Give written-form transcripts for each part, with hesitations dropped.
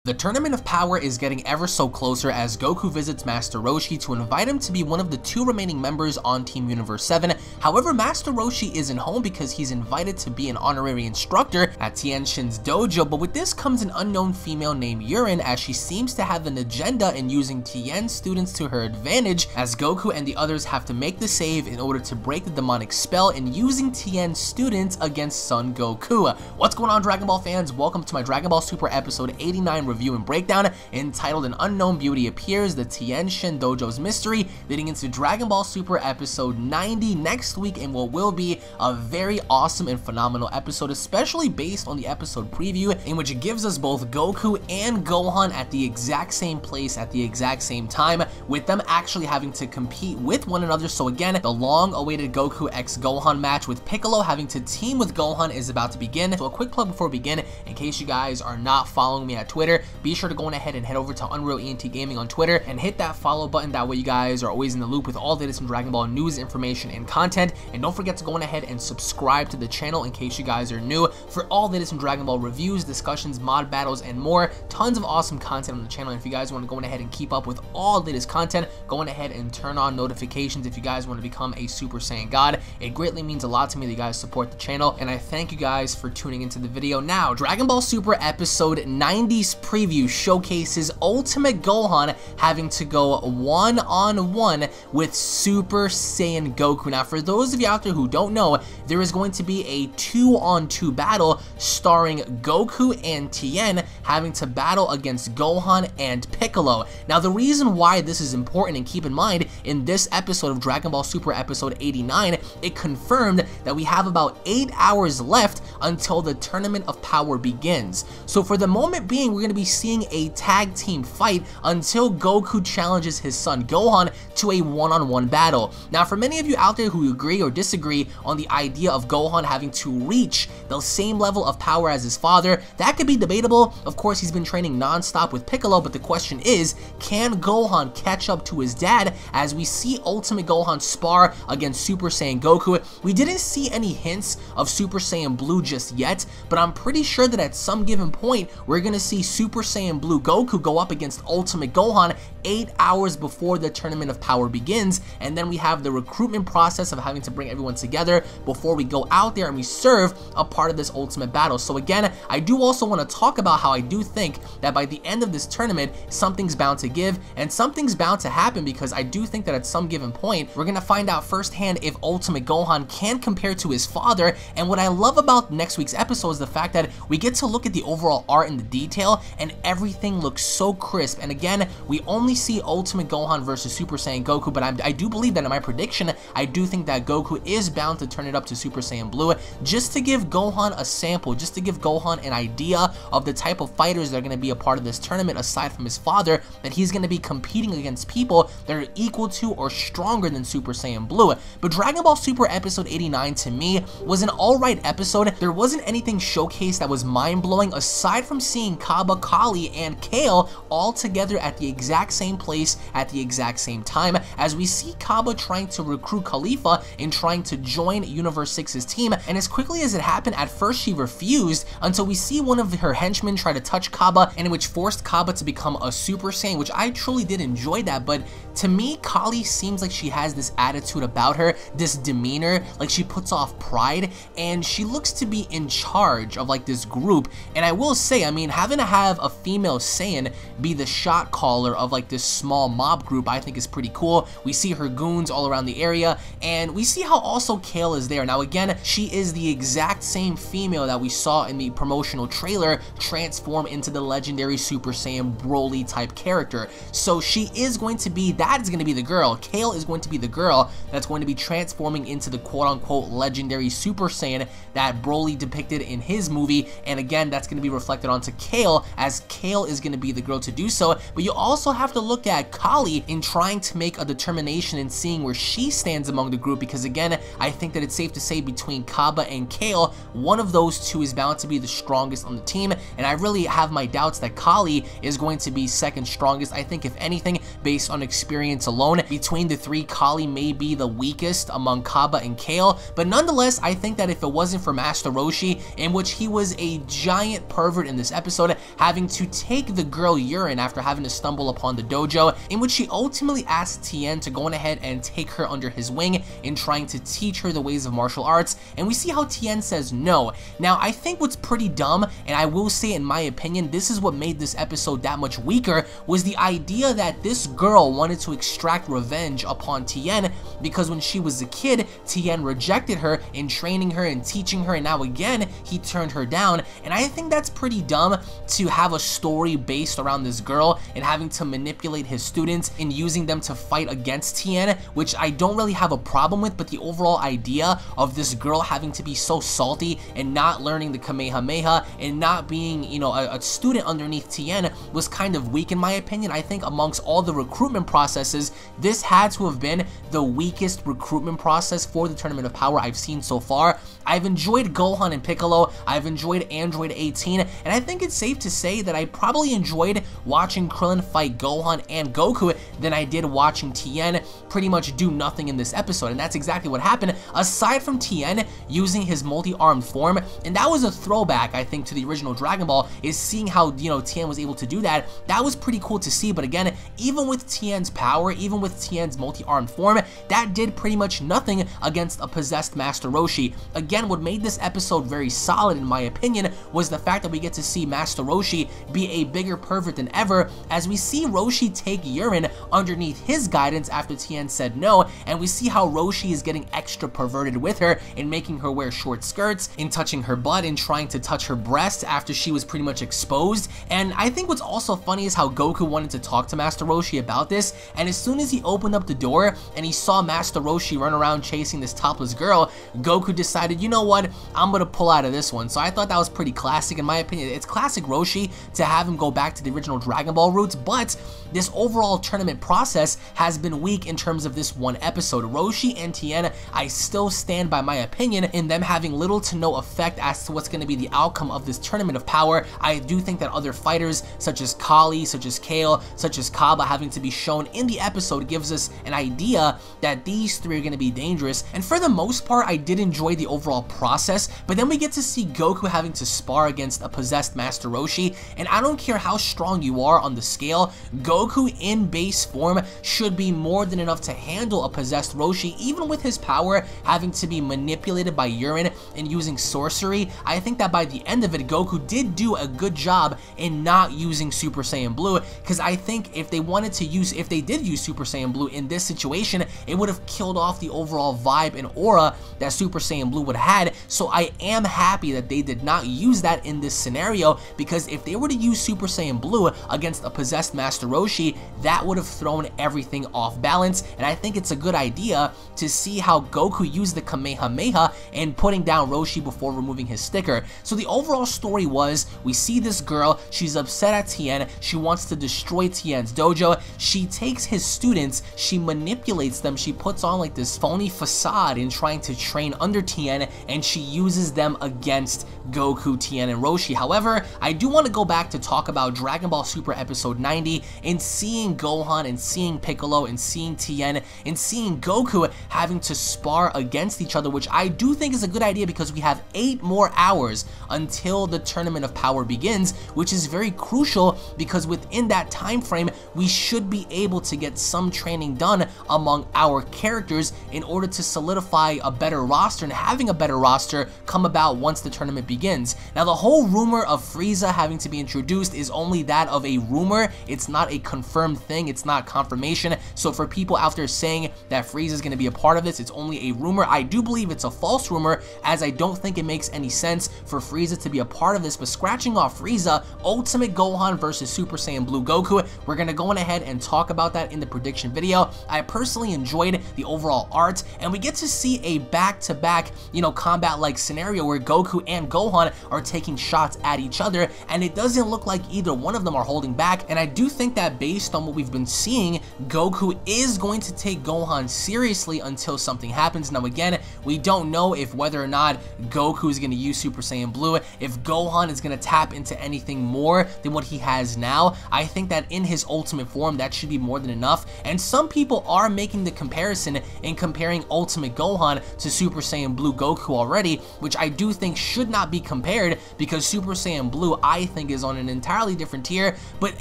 The Tournament of Power is getting ever so closer as Goku visits Master Roshi to invite him to be one of the 2 remaining members on Team Universe 7. However, Master Roshi isn't home because he's invited to be an honorary instructor at Tenshinhan's dojo, but with this comes an unknown female named Urine, as she seems to have an agenda in using Tien's students to her advantage, as Goku and the others have to make the save in order to break the demonic spell in using Tien's students against Son Goku. What's going on, Dragon Ball fans? Welcome to my Dragon Ball Super episode 89 review and breakdown entitled An Unknown Beauty Appears, the Tenshinhan Dojo's Mystery, leading into Dragon Ball Super episode 90 next week in what will be a very awesome and phenomenal episode, especially based on the episode preview in which it gives us both Goku and Gohan at the exact same place at the exact same time, with them actually having to compete with one another. So again, the long-awaited Goku x Gohan match with Piccolo having to team with Gohan is about to begin. So a quick plug before we begin, in case you guys are not following me at Twitter, be sure to go ahead and head over to UnrealEntGaming on Twitter and hit that follow button. That way you guys are always in the loop with all the latest in Dragon Ball news, information, and content. And don't forget to go ahead and subscribe to the channel in case you guys are new for all the latest in Dragon Ball reviews, discussions, mod battles, and more. Tons of awesome content on the channel. And if you guys want to go ahead and keep up with all the latest content, go ahead and turn on notifications if you guys want to become a Super Saiyan God. It greatly means a lot to me that you guys support the channel, and I thank you guys for tuning into the video. Now, Dragon Ball Super episode 90's preview showcases Ultimate Gohan having to go one-on-one with Super Saiyan Goku. Now, for those of you out there who don't know, there is going to be a 2-on-2 battle starring Goku and Tien having to battle against Gohan and Piccolo. Now, the reason why this is important, and keep in mind, in this episode of Dragon Ball Super episode 89, it confirmed that we have about 8 hours left until the Tournament of Power begins. So for the moment being, we're going to be seeing a tag team fight until Goku challenges his son Gohan to a one-on-one battle. Now, for many of you out there who agree or disagree on the idea of Gohan having to reach the same level of power as his father, that could be debatable. Of course, he's been training non-stop with Piccolo, but the question is, can Gohan catch up to his dad? As we see Ultimate Gohan spar against Super Saiyan Goku, we didn't see any hints of Super Saiyan Blue just yet, but I'm pretty sure that at some given point, we're going to see Super Saiyan Blue Goku go up against Ultimate Gohan 8 hours before the Tournament of Power begins, and then we have the recruitment process of having to bring everyone together before we go out there and we serve a part of this ultimate battle. So again, I do also want to talk about how I do think that by the end of this tournament, something's bound to give and something's bound to happen, because I do think that at some given point, we're going to find out firsthand if Ultimate Gohan can compare to his father. And what I love about next week's episode is the fact that we get to look at the overall art and the detail, and everything looks so crisp. And again, we only see Ultimate Gohan versus Super Saiyan Goku, but I do believe that in my prediction, I do think that Goku is bound to turn it up to Super Saiyan Blue, just to give Gohan a sample, just to give Gohan an idea of the type of fighters that are going to be a part of this tournament, aside from his father, that he's going to be competing against people that are equal to or stronger than Super Saiyan Blue. But Dragon Ball Super episode 89 to me was an alright episode. There wasn't anything showcased that was mind-blowing aside from seeing Cabba, Kali, and Kale all together at the exact same place at the exact same time, as we see Cabba trying to recruit Caulifla and trying to join Universe 6's team. And as quickly as it happened, at first she refused, until we see one of her henchmen try to touch Cabba, and in which forced Cabba to become a Super Saiyan, which I truly did enjoy that. But to me, Kali seems like she has this attitude about her, this demeanor, like she puts off pride, and she looks to be in charge of like this group. And I will say, I mean, having to have a female Saiyan be the shot caller of like this small mob group, I think is pretty cool. We see her goons all around the area, and we see how also Kale is there. Now again, she is the exact same female that we saw in the promotional trailer transform into the legendary Super Saiyan Broly type character. So she is going to be, that is going to be the girl. Kale is going to be the girl that's going to be transforming into the quote-unquote legendary Super Saiyan that Broly depicted in his movie. And again, that's going to be reflected onto Kale, as Kale is going to be the girl to do so. But you also have to look at Kali in trying to make a determination and seeing where she stands among the group, because again, I think that it's safe to say between Cabba and Kale, one of those two is bound to be the strongest on the team, and I really have my doubts that Kali is going to be second strongest. I think if anything, based on experience alone, between the three, Kali may be the weakest among Cabba and Kale. But nonetheless, I think that if it wasn't for Master Roshi, in which he was a giant pervert in this episode, having having to take the girl urine after having to stumble upon the dojo, in which he ultimately asks Tien to go on ahead and take her under his wing in trying to teach her the ways of martial arts, and we see how Tien says no. Now, I think what's pretty dumb, and I will say in my opinion, this is what made this episode that much weaker, was the idea that this girl wanted to extract revenge upon Tien because when she was a kid, Tien rejected her in training her and teaching her, and now again, he turned her down. And I think that's pretty dumb to have a story based around this girl and having to manipulate his students and using them to fight against Tien, which I don't really have a problem with, but the overall idea of this girl having to be so salty and not learning the Kamehameha and not being, you know, a student underneath Tien was kind of weak in my opinion. I think amongst all the recruitment processes, this had to have been the weakest recruitment process for the Tournament of Power I've seen so far. I've enjoyed Gohan and Piccolo, I've enjoyed Android 18, and I think it's safe to say that I probably enjoyed watching Krillin fight Gohan and Goku than I did watching Tien pretty much do nothing in this episode, and that's exactly what happened, aside from Tien using his multi-armed form, and that was a throwback, I think, to the original Dragon Ball, is seeing how, you know, Tien was able to do that. That was pretty cool to see, but again, even with Tien's power, even with Tien's multi-armed form, that did pretty much nothing against a possessed Master Roshi. Again, what made this episode very solid, in my opinion, was the fact that we get to see Master Roshi be a bigger pervert than ever, as we see Roshi take urine underneath his guidance after Tien said no, and we see how Roshi is getting extra perverted with her and making her wear short skirts, and touching her butt and trying to touch her breasts after she was pretty much exposed. And I think what's also funny is how Goku wanted to talk to Master Roshi about this, and as soon as he opened up the door and he saw Master Roshi run around chasing this topless girl, Goku decided, you know what, I'm gonna pull out of this one. So I thought that was pretty classic in my opinion. It's classic Roshi to have him go back to the original Dragon Ball roots, but this overall tournament process has been weak in terms of this one episode. Roshi and Tien, I still stand by my opinion in them having little to no effect as to what's going to be the outcome of this Tournament of Power. I do think that other fighters such as Kali, such as Kale, such as Kaba having to be shown in the episode gives us an idea that these three are going to be dangerous, and for the most part I did enjoy the overall process, but then we get to see Goku having to spar against a possessed Master Roshi, and I don't care how strong you are on the scale, Goku in base form should be more than enough to handle a possessed Roshi, even with his power having to be manipulated by urine and using sorcery. I think that by the end of it, Goku did do a good job in not using Super Saiyan Blue, because I think if they did use Super Saiyan Blue in this situation, it would have killed off the overall vibe and aura that Super Saiyan Blue would have had. So I am happy that they did not use that in this scenario, because if they were to use Super Saiyan Blue against a possessed Master Roshi, that would have thrown everything off balance, and I think it's a good idea to see how Goku used the Kamehameha and putting down Roshi before removing his sticker. So the overall story was, we see this girl, she's upset at Tien, she wants to destroy Tien's dojo, she takes his students, she manipulates them, she puts on like this phony facade in trying to train under Tien, and she uses them against Goku, Tien, and Roshi. However, I do want to go back to talk about Dragon Ball Super Episode 90 and seeing Gohan and seeing Piccolo and seeing Tien and seeing Goku having to spar against each other, which I do think is a good idea because we have 8 more hours until the Tournament of Power begins, which is very crucial because within that time frame we should be able to get some training done among our characters in order to solidify a better roster, and having a better roster come about once the tournament begins. Now, the whole rumor of Frieza having to be introduced is only that of a rumor. It's not a confirmed thing, it's not confirmation. So for people out there saying that Frieza is going to be a part of this, it's only a rumor. I do believe it's a false rumor, as I don't think it makes any sense for Frieza to be a part of this. But scratching off Frieza, Ultimate Gohan versus Super Saiyan Blue Goku, we're going to go on ahead and talk about that in the prediction video. I personally enjoyed the overall art, and we get to see a back-to-back, combat-like scenario where Goku and Gohan are taking shots at each other, and it doesn't look like either one of them are holding back. And I do think that based on what we've been seeing, Goku is going going to take Gohan seriously until something happens. Now again, we don't know if whether or not Goku is going to use Super Saiyan Blue, if Gohan is going to tap into anything more than what he has now. I think that in his ultimate form, that should be more than enough. And some people are making the comparison and comparing Ultimate Gohan to Super Saiyan Blue Goku already, which I do think should not be compared, because Super Saiyan Blue, I think, is on an entirely different tier. But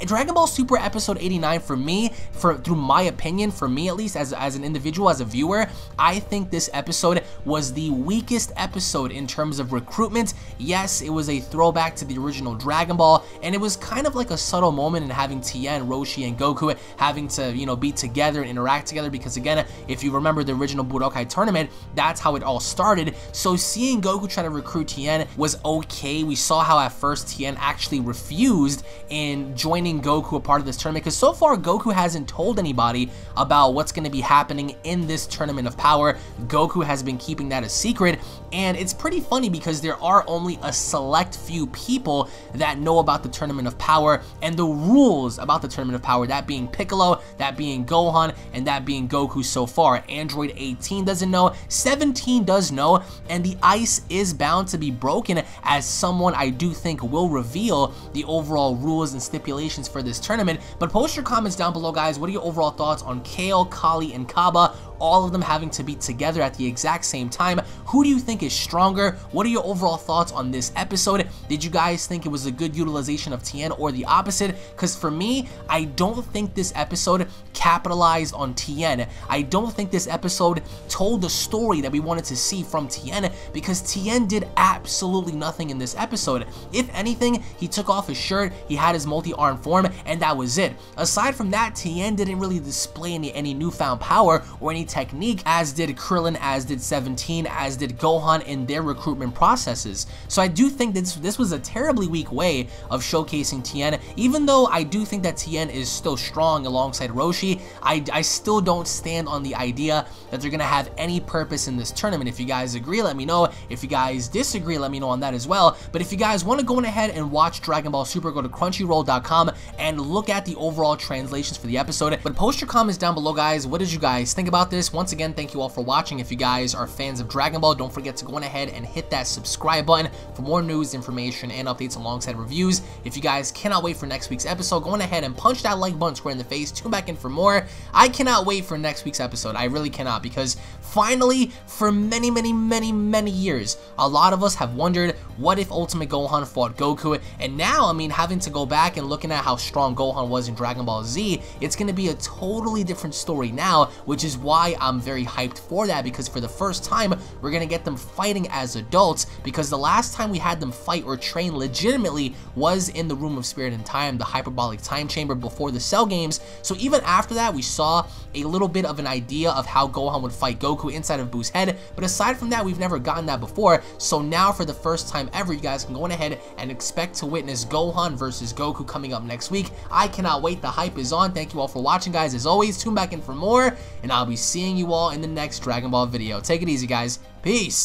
Dragon Ball Super Episode 89, for me, through my opinion, for me at least, as an individual, as a viewer, I think this episode was the weakest episode in terms of recruitment. Yes, it was a throwback to the original Dragon Ball, and it was kind of like a subtle moment in having Tien, Roshi, and Goku having to, you know, be together and interact together, because again, if you remember the original Budokai tournament, that's how it all started. So seeing Goku try to recruit Tien was okay. We saw how at first Tien actually refused in joining Goku a part of this tournament, because so far Goku hasn't told anybody about what's going to be happening in this tournament of power. Goku has been keeping that a secret, and it's pretty funny because there are only a select few people that know about the tournament of power and the rules about the tournament of power, that being Piccolo, that being Gohan, and that being Goku so far. Android 18 doesn't know, 17 does know, and the ice is bound to be broken, as someone I do think will reveal the overall rules and stipulations for this tournament. But post your comments down below, guys. What are your overall thoughts on Kale, Kali, and Kaba, all of them having to be together at the exact same time? Who do you think is stronger? What are your overall thoughts on this episode? Did you guys think it was a good utilization of Tien or the opposite? Because for me, I don't think this episode capitalized on Tien. I don't think this episode told the story that we wanted to see from Tien, because Tien did absolutely nothing in this episode. If anything, he took off his shirt, he had his multi-arm form, and that was it. Aside from that, Tien didn't really display any newfound power or any technique, as did Krillin, as did 17, as did Gohan in their recruitment processes. So I do think that this was a terribly weak way of showcasing Tien. Even though I do think that Tien is still strong alongside Roshi, I still don't stand on the idea that they're gonna have any purpose in this tournament. If you guys agree, let me know. If you guys disagree, let me know on that as well. But if you guys want to go ahead and watch Dragon Ball Super, go to crunchyroll.com and look at the overall translations for the episode. But post your comments down below, guys. What did you guys think about this? Once again, thank you all for watching. If you guys are fans of Dragon Ball, don't forget to go ahead and hit that subscribe button for more news, information, and updates alongside reviews. If you guys cannot wait for next week's episode, go ahead and punch that like button square in the face. Tune back in for more. I cannot wait for next week's episode. I really cannot, because finally, for many years, a lot of us have wondered, what if Ultimate Gohan fought Goku? And now, I mean, having to go back and looking at how strong Gohan was in Dragon Ball Z, it's going to be a totally different story now, which is why I'm very hyped for that, because for the first time, we're going to get them fighting as adults, because the last time we had them fight or train legitimately was in the Room of Spirit and Time, the hyperbolic time chamber before the Cell games. So even after that, we saw a little bit of an idea of how Gohan would fight Goku inside of Boo's head, but aside from that, we've never gotten that before. So now, for the first time ever, you guys can go ahead and expect to witness Gohan versus Goku coming up next week. I cannot wait. The hype is on. Thank you all for watching, guys. As always, tune back in for more, and I'll be seeing you all in the next Dragon Ball video. Take it easy, guys. Peace.